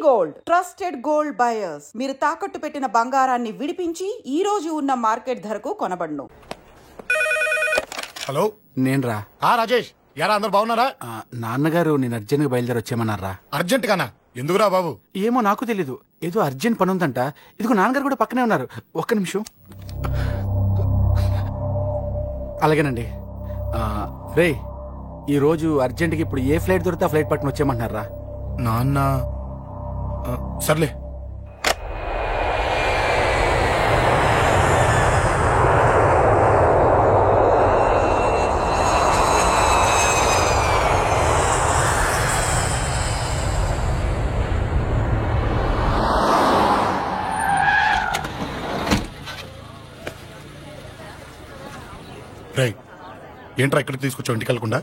Gold, trusted gold buyers. మీరు తాకట్టు పెట్టిన బంగారాన్ని విడిపించి ఈ రోజు ఉన్న మార్కెట్ ధరకు కొనబడును. హలో, నేను రా. రాజేష్, యారా అందరు బాగున్నారా? నాన్నగారు నేను అర్జెంట్ గా బయలుదేరి వచ్చేయమన్నారా? అర్జెంట్ గానా? ఎందుకురా బాబు? ఏమో నాకు తెలీదు, ఏదో అర్జెంట్ పని ఉందంట. ఇదిగో నాన్నగారు కూడా పక్కనే ఉన్నారు. ఒక్క నిమిషం. అలాగేనండి. రే, ఈ రోజు అర్జెంట్కి ఇప్పుడు ఏ ఫ్లైట్ దొరికితే ఆ ఫ్లైట్ పట్టుకుని వచ్చేయమంటున్నారా? నాన్న సర్లే. రై, ఏంట్రా ఇక్కడికి తీసుకొచ్చావు ఇంటికి వెళ్ళకుండా?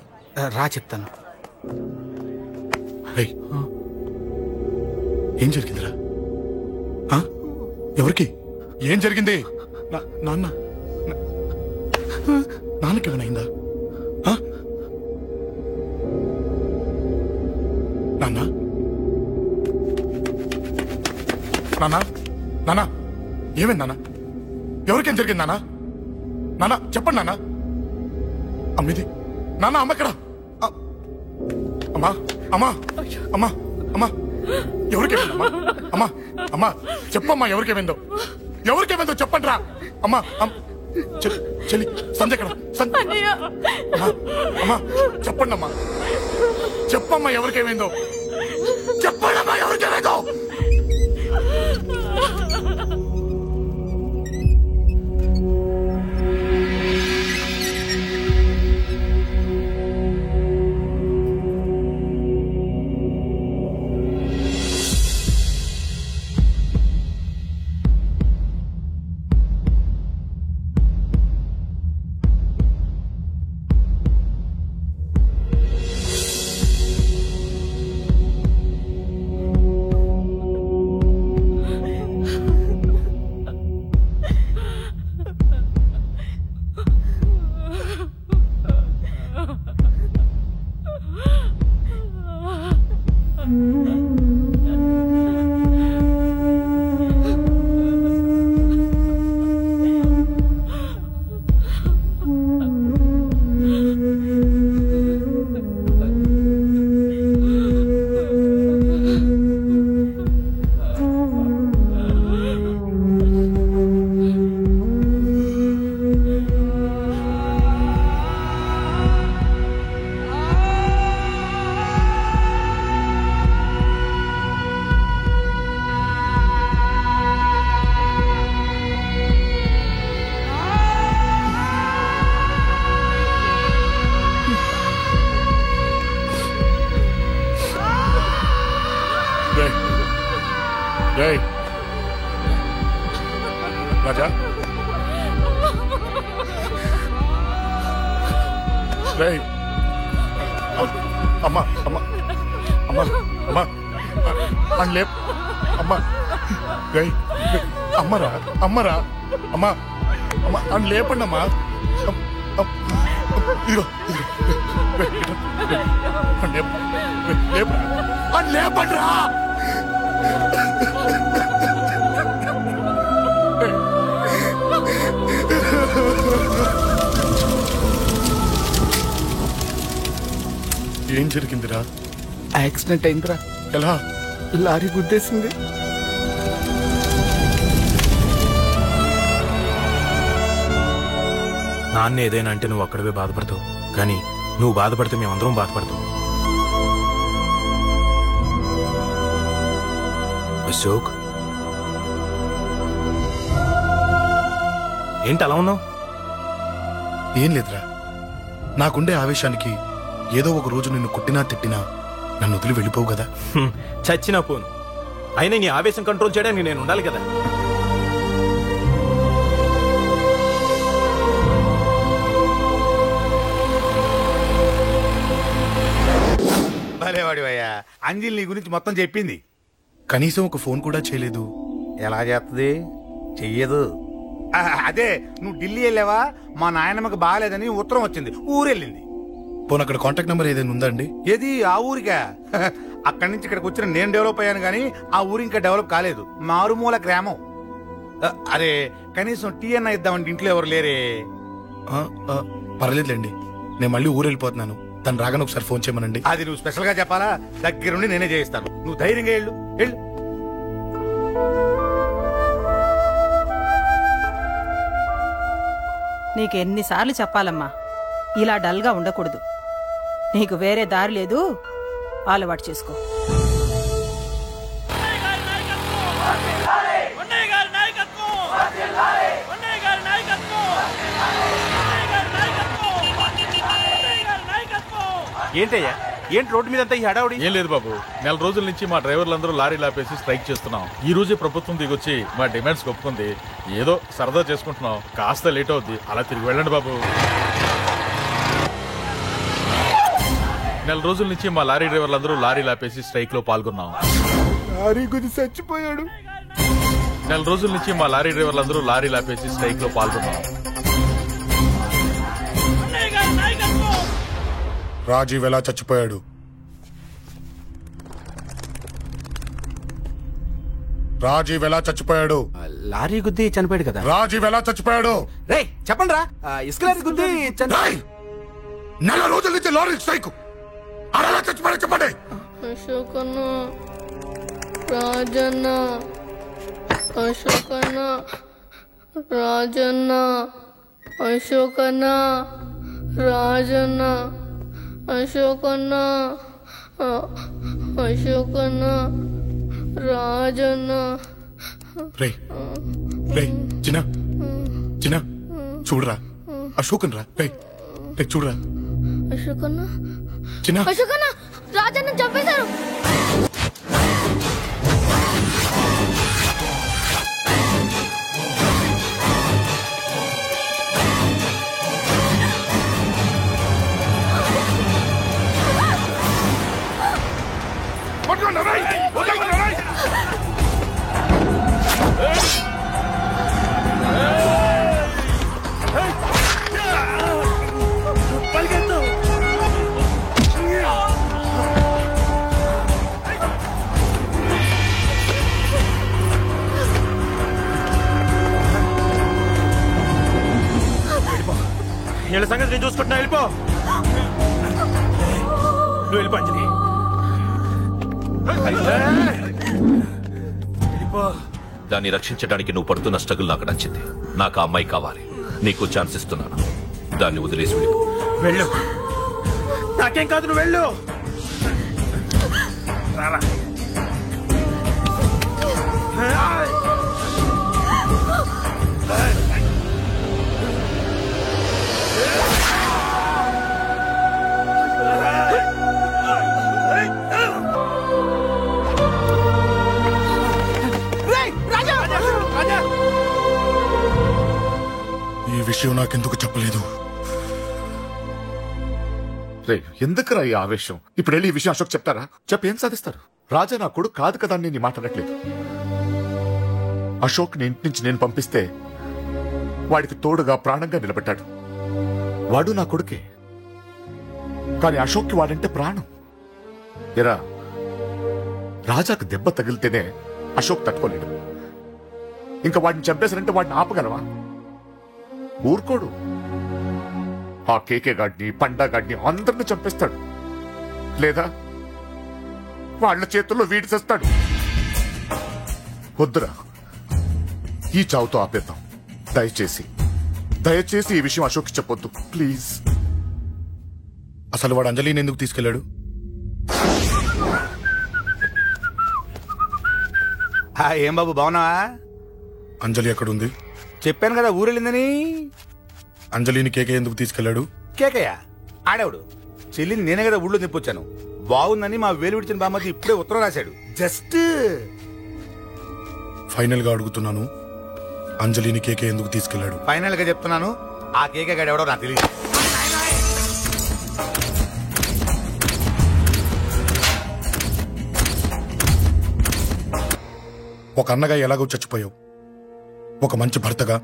రా చెప్తాను. రై, ఏం జరిగిందిరా? ఎవరికి ఏం జరిగింది? నాన్నకేమైనా నాన్న? నాన్న, నాన్న ఏమైంది నాన్న? ఎవరికేం జరిగింది నాన్న? నాన్న చెప్పండి నాన్న. అమ్మిది నాన్న, అమ్మ ఎక్కడ? అమ్మా, అమ్మా, అమ్మా, అమ్మా, ఎవరికేమైందమ్మా? అమ్మా, అమ్మా చెప్పమ్మా, ఎవరికేమైందో? ఎవరికేమైందో చెప్పండి రా. అమ్మా, చెల్లి సంజయ్ ఎక్కడ? అమ్మా, అమ్మా చెప్పండి అమ్మా, చెప్పమ్మా ఎవరికేమైందో? చెప్పండి అమ్మా, ఎవరికేమైందో? రాజా, అమ్మా, అమ్మా, అమ్మా, అమ్మా అని లేప్. అమ్మా, అమ్మరా, అమ్మరా, అమ్మా, అమ్మా అని లేపండి అమ్మా. ఇదిగో అని లేపండి రా. ఏం జరిగిందిరా? యాక్సిడెంట్ అయిందిరా. ఎలా? లారీ గుద్దేసింది. నాన్న ఏదైనా అంటే నువ్వు అక్కడవే బాధపడతావు, కానీ నువ్వు బాధపడితే మేమందరం బాధపడతాం. అశోక్, ఏంటి అలా ఉన్నావు? ఏం లేదురా, నాకుండే ఆవేశానికి ఏదో ఒక రోజు నిన్ను కొట్టినా తిట్టినా నన్ను వదిలి వెళ్ళిపోవు కదా. చచ్చినా పోను, అయినా నీ ఆవేశం కంట్రోల్ చేయడానికి నేను ఉండాలి కదా. భలేవాడివయ్యా, అంజలి నీ గురించి మొత్తం చెప్పింది. కనీసం ఒక ఫోన్ కూడా చేయలేదు. ఎలా చేస్తుంది? చెయ్యదు. అదే నువ్వు ఢిల్లీ వెళ్ళావా, మా నాయనమ్మకి బాగాలేదని ఉత్తరం వచ్చింది, ఊరెళ్ళింది. పోనీ అక్కడ కాంటాక్ట్ నెంబర్ ఏదైనా ఉందా అండి? ఏది? ఆ ఊరికా? అక్కడి నుంచి ఇక్కడికి వచ్చిన నేను డెవలప్ అయ్యాను కానీ ఆ ఊరు ఇంకా డెవలప్ కాలేదు. మారుమూల గ్రామం. అరే కనీసం టీ అన్న ఇద్దామంటే ఇంట్లో ఎవరు లేరే. పర్లేదులేండి, నేను మళ్ళీ ఊరు వెళ్ళిపోతున్నాను. తను రాగానే ఒకసారి ఫోన్ చేయమనండి. అది నువ్వు స్పెషల్ గా చెప్పాలా? దగ్గరుండి నేనే చేయిస్తాను. నువ్వు ధైర్యంగా వెళ్ళు. నీకెన్నిసార్లు చెప్పాలమ్మా, ఇలా డల్గా ఉండకూడదు. నీకు వేరే దారి లేదు, అలవాటు చేసుకో. ఏంటయ్యా, ఏంటి రోడ్డు మీద అంతా ఈ హడావుడి? ఏం లేదు బాబు, నెల రోజుల నుంచి మా డ్రైవర్లందరూ లారీలు ఆపేసి స్ట్రైక్ చేస్తున్నాం. ఈ రోజే ప్రభుత్వం దిగొచ్చి మా డిమాండ్స్ ఒప్పుకుంది. ఏదో సరదా చేసుకుంటున్నాం, కాస్త లేట్ అవుద్ది, అలా తిరిగి వెళ్ళండి బాబు. నెల రోజుల నుంచి మా లారీ డ్రైవర్లందరూ లారీలు ఆపేసి స్ట్రైక్ లో పాల్గొన్నాం. లారీ గుద్ది చచ్చిపోయాడు. నెల రోజుల నుంచి మా లారీ డ్రైవర్లందరూ లారీలు ఆపేసి స్ట్రైక్ లో పాల్గొన్నాం. రాజీవ్ ఎలా చచ్చిపోయాడు? రాజీవ్ ఎలా చచ్చిపోయాడు? లారీ గుద్ది చనిపోయాడు కదా. రాజీవ్ ఎలా చచ్చిపోయాడు? రే చెప్పండి రా, ఇసుక లారీ గుద్ది రేయ్! నెల రోజుల నుంచి లారీ స్ట్రైక్, అలా చచ్చిపోయాడు చెప్పండి. అశోకన్న, రాజన్న, అశోకన్న, రాజన్న, అశోకన్న, రాజన్న, అశోకన్న, అశోకన్న, రాజన్న. రే రే చిన్న చిన్న చూడరా, అశోకన్ రా. రే రే చూడరా. అశోకన్న, చిన్న అశోకన్న, రాజన్న చంపేశారు. వీళ్ళ సంగతి నేను చూసుకుంటున్నా, వెళ్ళిపో. నువ్వు వెళ్ళిపో అంజలి. దాన్ని రక్షించడానికి నువ్వు పడుతున్న స్ట్రగుల్ నాకు నచ్చింది. నాకు ఆ అమ్మాయి కావాలి. నీకు ఛాన్స్ ఇస్తున్నాను, దాన్ని వదిలేసి వెళ్ళిపో. వెళ్ళు, నాకేం కాదు, నువ్వు వెళ్ళు. రారా. ఈ విషయం నాకెందుకు చెప్పలేదు? రే ఎందుకురా ఈ ఆవేశం? ఇప్పుడు వెళ్ళి ఈ విషయం అశోక్ చెప్తారా? చెప్పి ఏం సాధిస్తారు? రాజా నా కొడుకు కాదు కదా అని నేను మాట్లాడట్లేదు. అశోక్ ని ఇంటి నుంచి నేను పంపిస్తే వాడికి తోడుగా ప్రాణంగా నిలబెట్టాడు. వాడు నా కొడుకే, కానీ అశోక్కి వాడంటే ప్రాణం. ఎరా, రాజాకు దెబ్బ తగిలితేనే అశోక్ తట్టుకోలేడు. ఇంకా వాడిని చంపేశారంటే వాడిని ఆపగలవా? ఊరుకోడు. ఆ కేకే గాడిని, పండా గాడిని అందరిని చంపేస్తాడు. లేదా వాళ్ళ చేతుల్లో వీడి చేస్తాడు. వద్దురా, ఈ చావుతో ఆపేద్దాం. దయచేసి దయచేసి ఈ విషయం అశోక్ చెప్పొద్దు ప్లీజ్. అసలు వాడు అంజలిని ఎందుకు తీసుకెళ్లాడు? ఏం బాబు బాగున్నావా? అంజలి ఎక్కడుంది? చెప్పాను కదా ఊరెళ్ళిందని. అంజలిని కేకే ఎందుకు తీసుకెళ్లాడు? కేకయ్య ఆడేవుడు. చెల్లిని నేనే కదా ఊళ్ళో నిప్పొచ్చాను. బాగుందని మా వేలు విడిచిన బామ్మది ఇప్పుడే ఉత్తరం రాశాడు. జస్ట్ ఫైనల్ గా అడుగుతున్నాను, అంజలిని కేకే ఎందుకు తీసుకెళ్లాడు? ఫైనల్ గా చెప్తున్నాను, ఆ కేకే గాడు ఎవడో నాకు తెలియదు. ఒక అన్నగా ఎలాగో చచ్చిపోయావు, ఒక మంచి భర్తగా,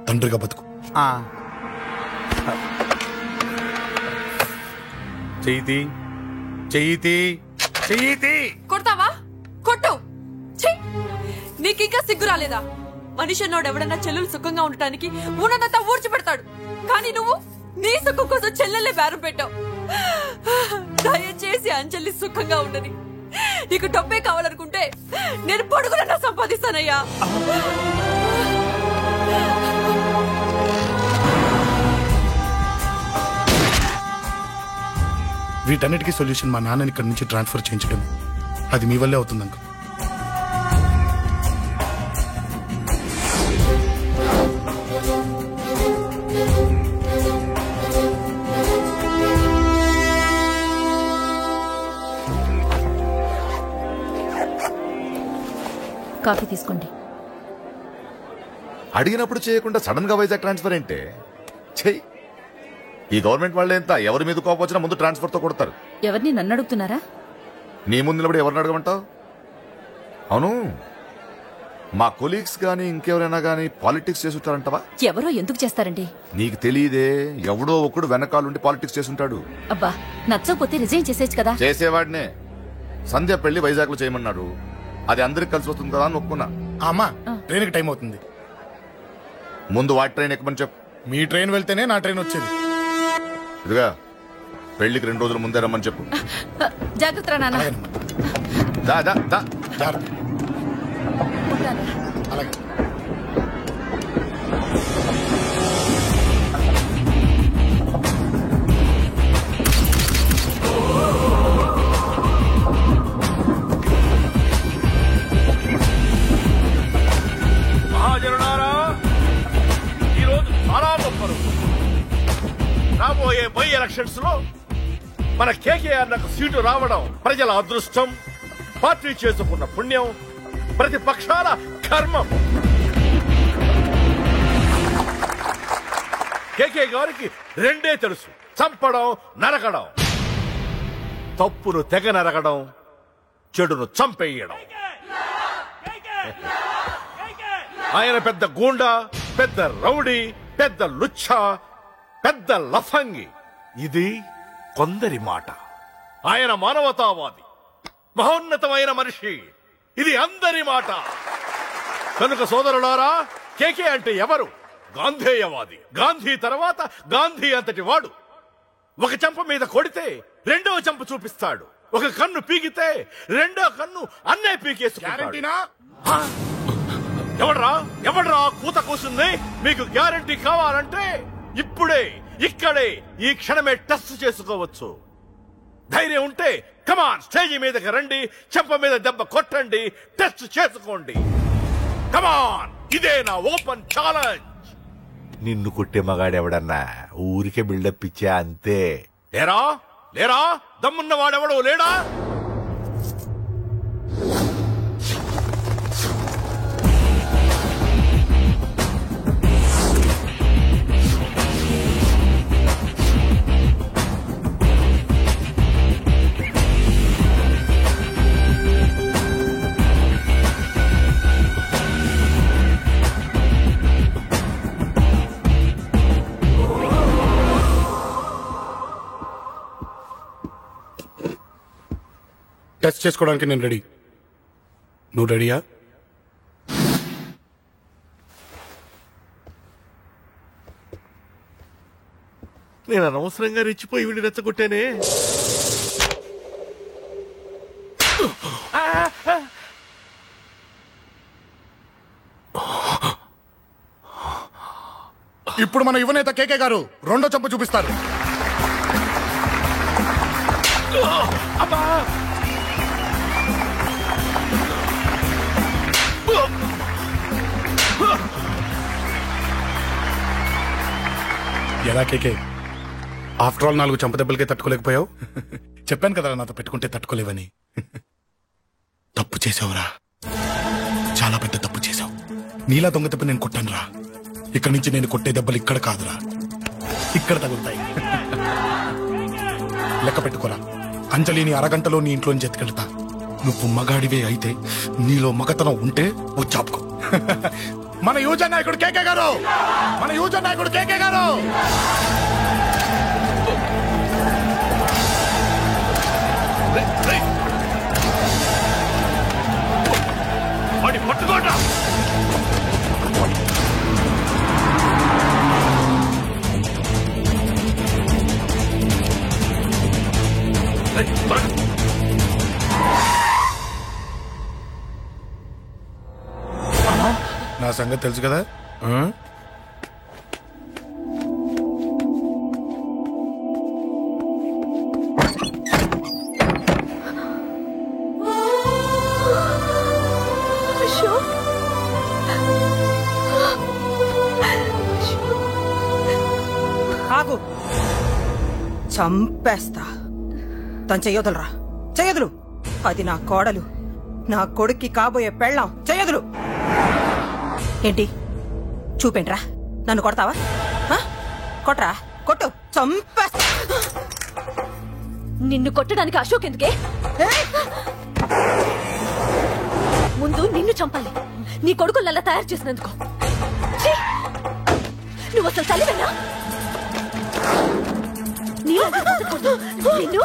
తండ్రిగా బతుకు. చెయ్యితి చెయ్యితి. కొడతావా? కొట్టు. ఛీ! నీకింకా సిగ్గు రాలేదా? మనిషి అన్నోడు ఎవడన్నా చెల్లెలు సుఖంగా ఉండటానికి ఉన్నదంతా ఊడ్చిపెడతాడు. కానీ నువ్వు నీ సుఖం కోసం చెల్లెల్లే బేరం పెట్టావు. దయచేసి అంజలి సుఖంగా ఉండని. నీకు డబ్బే కావాలనుకుంటే నేను పొడుగునన్నా సంపాదిస్తానయ్యా. వీటన్నిటికీ సొల్యూషన్ మా నాన్నని ఇక్కడి నుంచి ట్రాన్స్ఫర్ చేయించడం. అది మీ వల్లే అవుతుంది అంకుల్. కాఫీ తీసుకోండి. అడిగినప్పుడు చేయకుండా సడన్ గా వైజాగ్ ట్రాన్స్ఫర్ ఏంటే? చెయ్యి. ఈ గవర్నమెంట్ వాళ్ళే ఎంత ఎవరి మీద కోపం వచ్చినా ముందు ట్రాన్స్ఫర్ తో కొడతారు. ఎవరిని నన్ను అడుగుతున్నారా? నీ ముందు నిలబడి ఎవరిని అడగమంటావు? అవును, మా కొలీగ్స్ గానీ ఇంకెవరైనా గానీ పాలిటిక్స్ చేస్తుంటారంటవా? ఎవరో ఎందుకు చేస్తారండి? నీకు తెలియదే, ఎవడో ఒకడు వెనకాలండి పాలిటిక్స్ చేస్తుంటాడు. అబ్బా, నచ్చకపోతే రిజైన్ చేసేయచ్చు కదా. చేసేవాడినే. సంధ్య పెళ్లి వైజాగ్ లో చేయమన్నాడు. అది అందరికి కలిసి వస్తుంది కదా అని ఒప్పుకున్నా. అమ్మా, ట్రైన్కి టైం అవుతుంది. ముందు వాటి ట్రైన్ ఎక్కమని చెప్పు. మీ ట్రైన్ వెళ్తేనే నా ట్రైన్ వచ్చేది. ఇదిగా పెళ్లికి 2 రోజుల ముందే రమ్మని చెప్పు. జాగ్రత్త నాన్న. దా దా దా. అలాగే. మహాజనులారా, ఈరోజు చాలా గొప్ప రోజు. రాబోయే బై ఎలక్షన్స్ లో మన కేకేఆర్ నాకు సీటు రావడం ప్రజల అదృష్టం, పార్టీ చేసుకున్న పుణ్యం, ప్రతిపక్షాల కర్మం. కేకే గారికి రెండే తెలుసు: చంపడం, నరకడం. తప్పును తెగ నరకడం, చెడును చంపేయడం. ఆయన పెద్ద గూండా, పెద్ద రౌడీ, పెద్ద లుచ్చ, పెద్ద లఫంగి. ఇది కొందరి మాట. ఆయన మానవతావాది, మహోన్నతమైన మనిషి. ఇది అందరి మాట. కనుక సోదరులారా, కేకే అంటే ఎవరు? గాంధేయవాది. గాంధీ తర్వాత గాంధీ అంతటి వాడు. ఒక చెంప మీద కొడితే రెండవ చెంప చూపిస్తాడు. ఒక కన్ను పీకితే రెండో కన్ను అన్నే పీకేసుకుంటాడు. ఎవడ్రా కూత కూసింది? మీకు గ్యారంటీ కావాలంటే ఇప్పుడే, ఇక్కడే, ఈ క్షణమే టెస్ట్ చేసుకోవచ్చు. ధైర్యం ఉంటే కమాన్, స్టేజీ మీదకి రండి, చెంప మీద దెబ్బ కొట్టండి, టెస్ట్ చేసుకోండి. కమాన్, ఇదే నా ఓపెన్ ఛాలెంజ్. నిన్ను కొట్టే మగాడెవడన్నా ఊరికే బిల్డప్ ఇచ్చా అంతే. లేరా దమ్మున్న వాడెవడో లేడా? టెస్ట్ చేసుకోవడానికి నేను రెడీ. నువ్వు రెడీయా? నేను అనవసరంగా రెచ్చిపోయి వీడిని రెచ్చగొట్టానే. ఇప్పుడు మన యువనేత కేకే గారు రెండో చెంప చూపిస్తారు. ఎలా కేకే, ఆఫ్టర్ ఆల్ 4 చెంప దెబ్బలకే తట్టుకోలేకపోయావు? చెప్పాను కదా నాతో పెట్టుకుంటే తట్టుకోలేవని. తప్పు చేసావురా, చాలా పెద్ద తప్పు చేసావు. నీలా దొంగ దెబ్బ నేను కొట్టాను రా. ఇక్కడి నుంచి నేను కొట్టే దెబ్బలు ఇక్కడ కాదురా, ఇక్కడ తగులుతాయి. లెక్క పెట్టుకోరా, అంజలిని అరగంటలో నీ ఇంట్లోంచి ఎత్తుకెళ్తా. నువ్వు మగాడివే అయితే, నీలో మగతనం ఉంటే ఓ చాపుకో. మన యువజన నాయకుడు కేకే గారు, మన యువజన నాయకుడు కేకే గారు. వాడి పట్టుకోండా. నా సంగతి తెలుసు కదా. ఆగు, చంపేస్తా. తను చెయ్యొదలరా, చెయ్యదులు. అది నా కోడలు, నా కొడుక్కి కాబోయే పెళ్ళాం. చెయ్యదులు. ఏంటి చూపేంట్రా? నన్ను కొడతావా? కొట్రా, కొట్టు, చంపేస్తా. నిన్ను కొట్టడానికి అశోక్ ఎందుకే? ముందు నిన్ను చంపాలి, నీ కొడుకులల్లా తయారు చేసినందుకు. నువ్వు అసలు తల్లివేనా? నిన్ను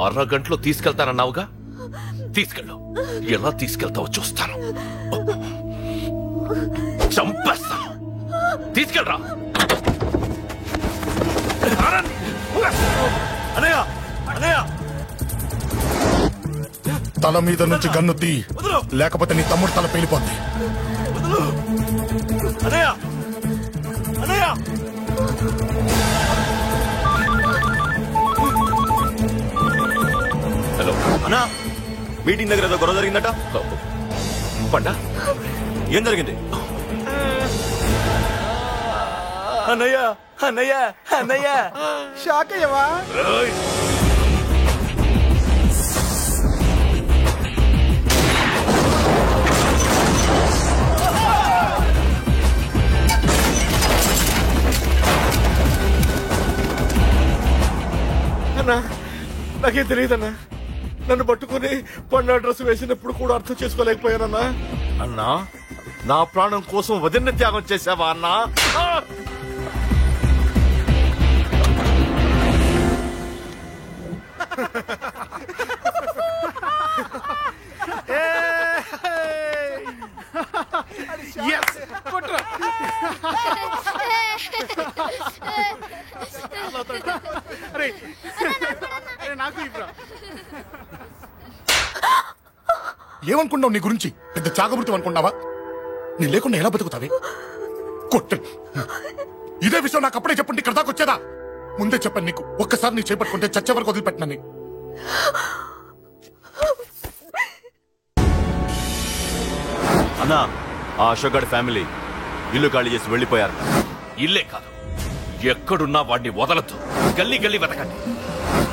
అరగంటలో తీసుకెళ్తానన్నావుగా, తీసుకెళ్ళు. ఎలా తీసుకెళ్తావో చూస్తాను. చంపేస్తాను. తీసుకెళ్ళరా. అనయ్య, అనయ్య, తల మీద నుంచి గన్ను తీ, లేకపోతే నీ తమ్ముడు తల పేలిపోద్ది. అనయ్య, అనయ్య. హలో అన్నా, మీటింగ్ దగ్గర ఏదో గొడవ జరిగిందట. పండా, ఏం జరిగింది? అన్నయ్య, అన్నయ్య, అన్నయ్య, షాక్ అయ్యవా? అన్నా, నాకేం తెలియదన్నా. నన్ను పట్టుకుని పండు డ్రెస్ వేసినప్పుడు కూడా అర్థం చేసుకోలేకపోయానన్నా. అన్నా, నా ప్రాణం కోసం వదిన త్యాగం చేశావా అన్నా? ఏమనుకున్నావు నీ గురించి? పెద్ద చాగమృతం అనుకున్నావా? నీ లేకుండా ఎలా బతుకుతావి? కొట్టు. ఇదే విషయం నాకు అప్పుడే చెప్పండి, ఇక్కడ దాకా వచ్చేదా? ముందే చెప్పండి నీకు. ఒక్కసారి నీ చేపట్టుకుంటే చచ్చే వరకు వదిలిపెట్టినని. అన్నా, ఆ అశోక్ గారి ఫ్యామిలీ ఇల్లు ఖాళీ చేసి వెళ్లిపోయారు. ఇల్లే కాదు, ఎక్కడున్నా వాడిని వదలద్దు. గల్లీ గల్లీ వెతకండి.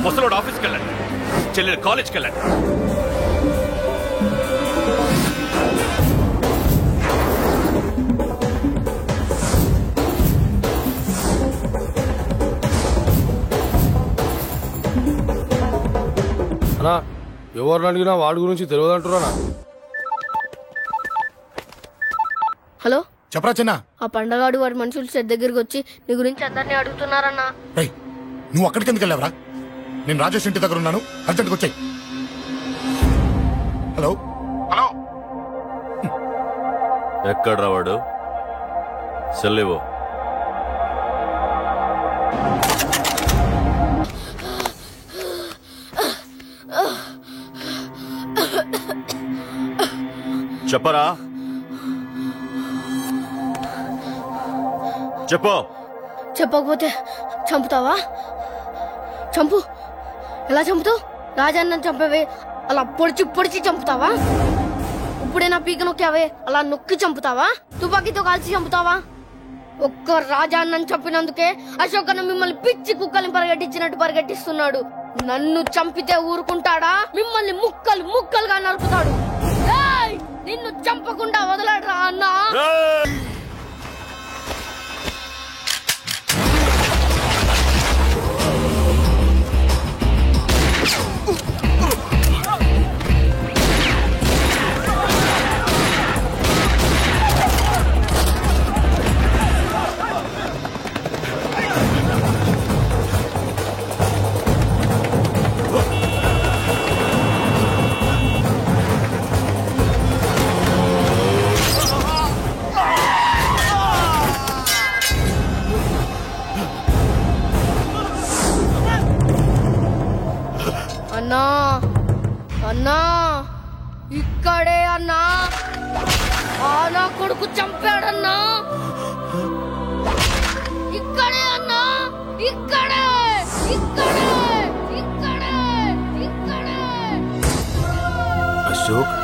ముసలోడు ఆఫీస్కి వెళ్ళండి, చెల్లెలు కాలేజ్కి వెళ్ళండి. అన్నా, ఎవరిని అడిగినా వాడి గురించి తెలియదంటున్నా. హలో, చెప్పరా చిన్న. ఆ పండగాడు వాడి మనుషులు సెట్ దగ్గరికి వచ్చి నీ గురించి అందరినీ అడుగుతున్నారన్నా. నువ్వు అక్కడికి ఎందుకు వెళ్ళావరా? నేను రాజేష్ ఇంటి దగ్గర ఉన్నాను, అర్జెంట్గా వచ్చాయి. Hello, hello. ఎక్కడ్రా వాడు? సెల్లివో. చెప్పరా, చెప్పు. చెప్పకపోతే చంపుతావా? చంపు. ఎలా చంపుతావు? రాజాన్న చంపవే అలా పొడిచి పొడిచి చంపుతావా? ఇప్పుడే నా పీక నొక్కావే అలా నొక్కి చంపుతావా? తుపాకీతో కాల్చి చంపుతావా? ఒక్క రాజాన్నని చంపినందుకే అశోక్ అన్న మిమ్మల్ని పిచ్చి కుక్కల్ని పరిగెట్టించినట్టు పరిగెట్టిస్తున్నాడు. నన్ను చంపితే ఊరుకుంటాడా? మిమ్మల్ని ముక్కలు ముక్కలుగా నరుకుతాడు. నిన్ను చంపకుండా వదలడరా అన్నా. అన్నా అన్నా ఇక్కడే అన్నా. నా కొడుకు చంపాడన్నా. ఇక్కడే అన్నా. ఇక్కడే ఇక్కడే ఇక్కడే ఇక్కడే. అశోక్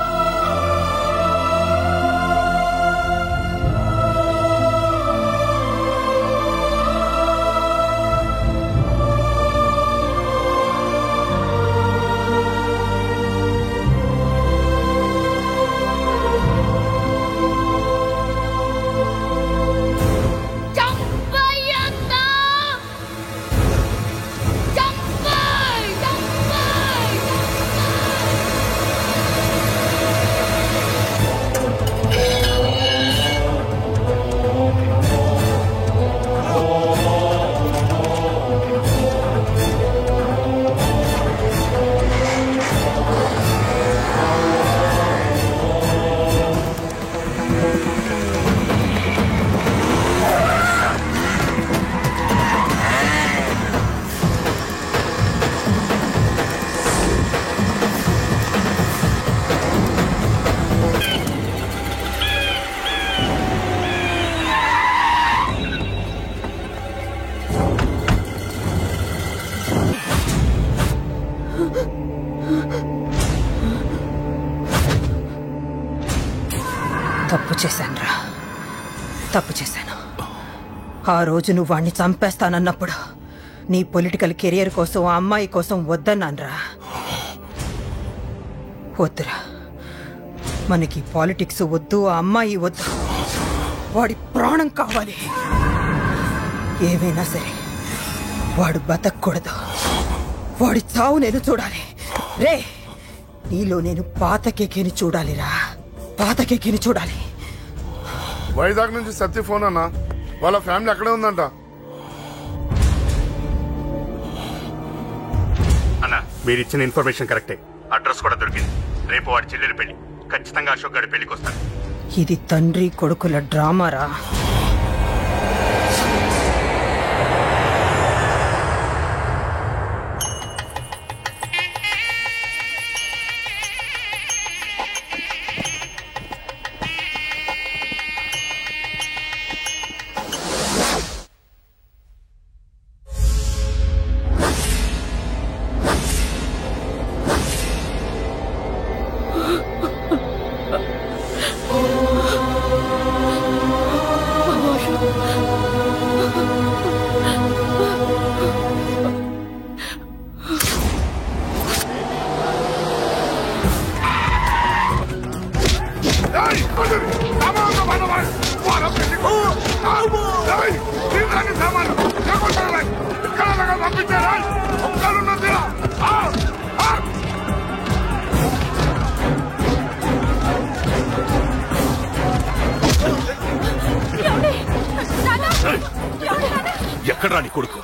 తప్పు చేశానురా, తప్పు చేశాను. ఆ రోజు నువ్వు వాణ్ణి చంపేస్తానన్నప్పుడు నీ పొలిటికల్ కెరియర్ కోసం ఆ అమ్మాయి కోసం వద్దన్నాన్రా. వద్దురా, మనకి పాలిటిక్స్ వద్దు, ఆ అమ్మాయి వద్దు. వాడి ప్రాణం కావాలి. ఏమైనా సరే వాడు బతకూడదు. వాడి చావు నేను చూడాలి. రే, నీలో నేను పాత కేకేని చూడాలిరా, పాత కేకేని చూడాలి. వైజాగ్ నుంచి సత్య ఫోన్ అన్నా, వాళ్ళ ఫ్యామిలీ అక్కడే ఉందంట. అన్న, మీరు ఇచ్చిన ఇన్ఫర్మేషన్ కరెక్టే. అడ్రస్ కూడా దొరికింది. రేపు వాడి చెల్లెలి పెళ్లి. ఖచ్చితంగా అశోక్ గారి పెళ్లికి వస్తాను. ఇది తండ్రి కొడుకుల డ్రామారా. ఎక్కడ్రా నీ కొడుకు?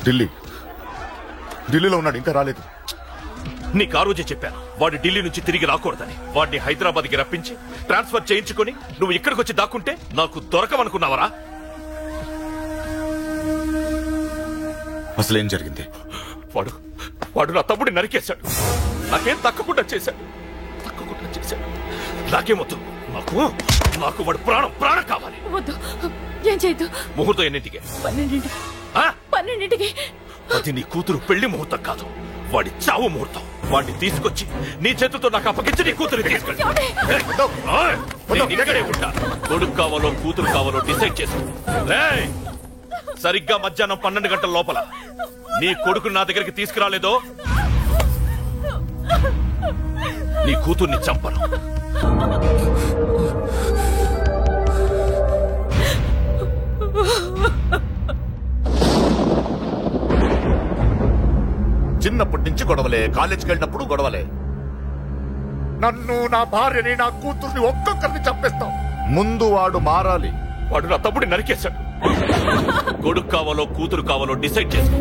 ఢిల్లీలో ఉన్నాడు, ఇంకా రాలేదు. నీకు ఆ రోజే చెప్పాను వాడు ఢిల్లీ నుంచి తిరిగి రాకూడదని. వాడిని హైదరాబాద్ కి రప్పించి ట్రాన్స్ఫర్ చేయించుకుని నువ్వు ఇక్కడికి వచ్చి దాక్కుంటే నాకు దొరకవనుకున్నావరా? అసలేం జరిగింది? వాడు నా తమ్ముడిని నరికేశాడు. నాకేం తక్కకుండా చేశాడు. నాకేమొద్దు. నాకు వాడు ప్రాణం కావాలి. వద్దు, ఏం చేయొద్దు. ముహూర్తం ఎన్నింటికి? 12ంటికి. అది నీ కూతురు పెళ్లి ముహూర్తం కాదు, వాడి చావు ముహూర్తం. వాడిని తీసుకొచ్చి నీ చేతులతో నాకు అప్పగించి నీ కూతురు తీసుకెళ్ళి ఇక్కడే ఉంటా. కొడుకు కావాలో కూతురు కావాలో డిసైడ్ చేసుకో. సరిగ్గా మధ్యాహ్నం 12 గంటల లోపల నీ కొడుకు నా దగ్గరికి తీసుకురాలేదో నీ కూతుర్ని చంపను. చిన్నప్పటి నుంచి గొడవలే, కాలేజీకి వెళ్ళినప్పుడు గొడవలే. నన్ను, నా భార్యని, నా కూతుర్ని ఒక్కొక్కరిని చంపేస్తాం. ముందు వాడు మారాలి. వాడు నా తమ్ముడిని నరికేశాడు. కొడుకు కావాలో కూతురు కావాలో డిసైడ్ చేసుకో.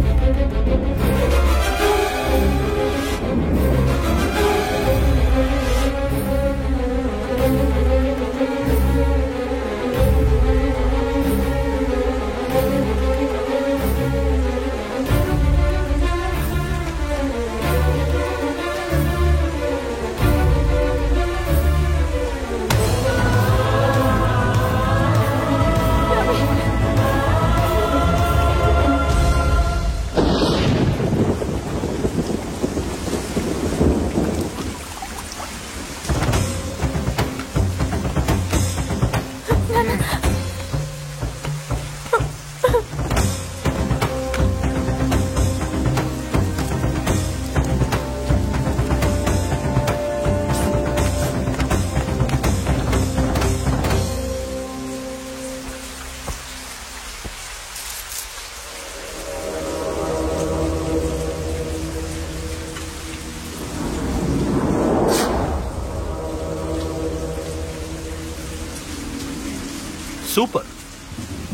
సూపర్.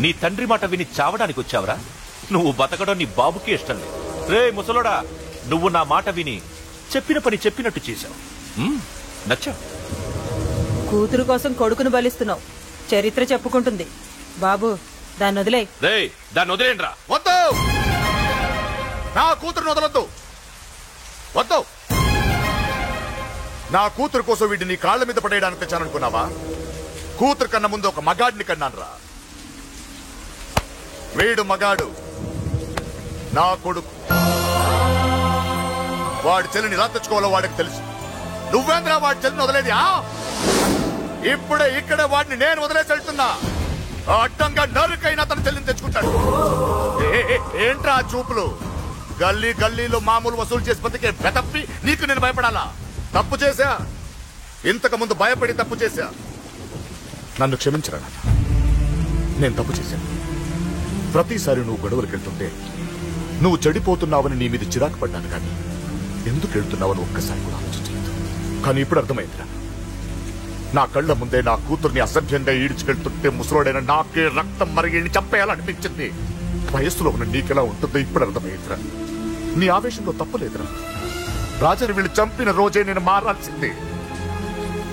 నీ తండ్రి మాట విని చావడానికి వచ్చావరా? నువ్వు బతకడం నీ బాబుకి ఇష్టం లేదు. రే ముసలోడా, నువ్వు నా మాట విని చెప్పిన పని చెప్పినట్టు చేశావు. నచ్చా? కూతురు కోసం కొడుకును బలిస్తున్నావు. చరిత్ర చెప్పుకుంటుంది. బాబు, దాన్ని వదిలే. రే, దాన్ని వదిలేండ్రా. వద్దు, నా కూతురుని వదలొద్దు. వద్దు. నా కూతురు కోసం వీడిని కాళ్ల మీద పడేయడానికి తెచ్చాననుకున్నావా? కూతురు కన్నా ముందు ఒక మగాడిని కన్నానురా. వీడు మగాడు, నా కొడుకు. వాడి చెల్లిని ఎలా తెచ్చుకోవాలో వాడికి తెలుసు. నువ్వేంద్రా వాడి చెల్లిని వదిలేది? ఇప్పుడే ఇక్కడే వాడిని నేను వదిలేసి వెళ్తున్నా. అడ్డంగా నరుకైనా తన చెల్లిని తెచ్చుకుంటాడు. ఏంట్రా చూపులు? గల్లీ గల్లీలో మామూలు వసూలు చేసి బతికే బెతప్పి నీకు నేను భయపడాలా? తప్పు చేశా, ఇంతకు ముందు భయపడి తప్పు చేశా. నన్ను క్షమించరా నాన్న, నేను తప్పు చేశాను. ప్రతిసారి నువ్వు గొడవలకు వెళ్తుంటే నువ్వు చెడిపోతున్నావని నీ మీద చిరాకు పడ్డాను, కానీ ఎందుకు వెళ్తున్నావని ఒక్కసారి కూడా ఆలోచించలేదు. కానీ ఇప్పుడు అర్థమైందిరా, నా కళ్ళ ముందే నా కూతుర్ని అసభ్యంగా ఈడ్చుకెళ్తుంటే ముసలోడైన నాకే రక్తం మరిగి చంపేయాలనిపించింది. వయస్సులో ఉన్న నీకెలా ఉంటుందో ఇప్పుడు అర్థమైందిరా. నీ ఆవేశంలో తప్పలేదురా. రాజాని వీళ్ళు చంపిన రోజే నేను మారాల్సిందే,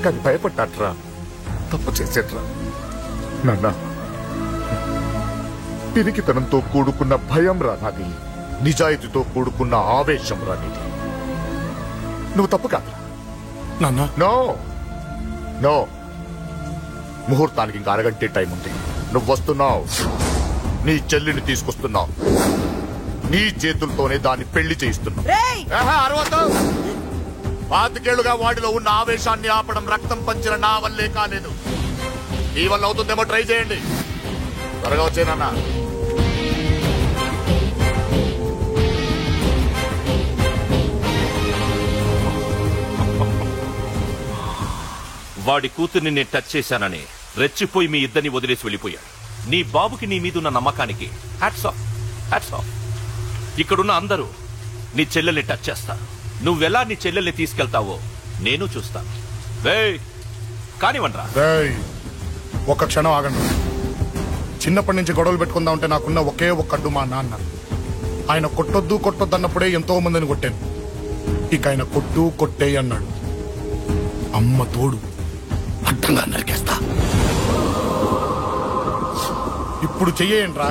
కానీ భయపడ్డాట్రా. తప్పు చేసేట్రా నాన్న. పిరికితనంతో కూడుకున్న భయం రా నాది, నిజాయితీతో కూడుకున్న ఆవేశం రా నీది. నువ్వు తప్పు కాదు నాన్న. నో నో, ముహూర్తానికి ఇంకా అరగంటే టైం ఉంది. నువ్వు వస్తున్నావు, నీ చెల్లిని తీసుకొస్తున్నావు. నీ చేతులతోనే దాన్ని పెళ్లి చేయిస్తున్నావు. పాతికేళ్లుగా వాడిలో ఉన్న ఆవేశాన్ని ఆపడం రక్తం పంచిన నా వల్లే కాలేదు. నీ వల్ల అవుతుందేమో ట్రై చేయండి. త్వరగా వచ్చేనన్నా. వాడి కూతుర్ని నేను టచ్ చేశానని రెచ్చిపోయి మీ ఇద్దరిని వదిలేసి వెళ్ళిపోయాడు. నీ బాబుకి నీ మీదున్న నమ్మకానికి హ్యాట్స్ ఆఫ్, హ్యాట్స్ ఆఫ్. ఇక్కడున్న అందరూ నీ చెల్లెల్ని టచ్ చేస్తారు. నువ్వెలా నీ చెల్లెల్ని తీసుకెళ్తావో నేను చూస్తాను. కానివ్వండ్రా. ఒక్క క్షణం ఆగండి. చిన్నప్పటి నుంచి గొడవలు పెట్టుకుందాం అంటే నాకున్న ఒకే ఒక్క అడ్డు మా నాన్న. ఆయన కొట్టొద్దు కొట్టొద్దు అన్నప్పుడే ఎంతో మందిని కొట్టాను. ఇక ఆయన కొట్టు కొట్టే అన్నాడు. అమ్మ తోడు అడ్డంగా నరికేస్తా. ఇప్పుడు చెయ్యేయండ్రా.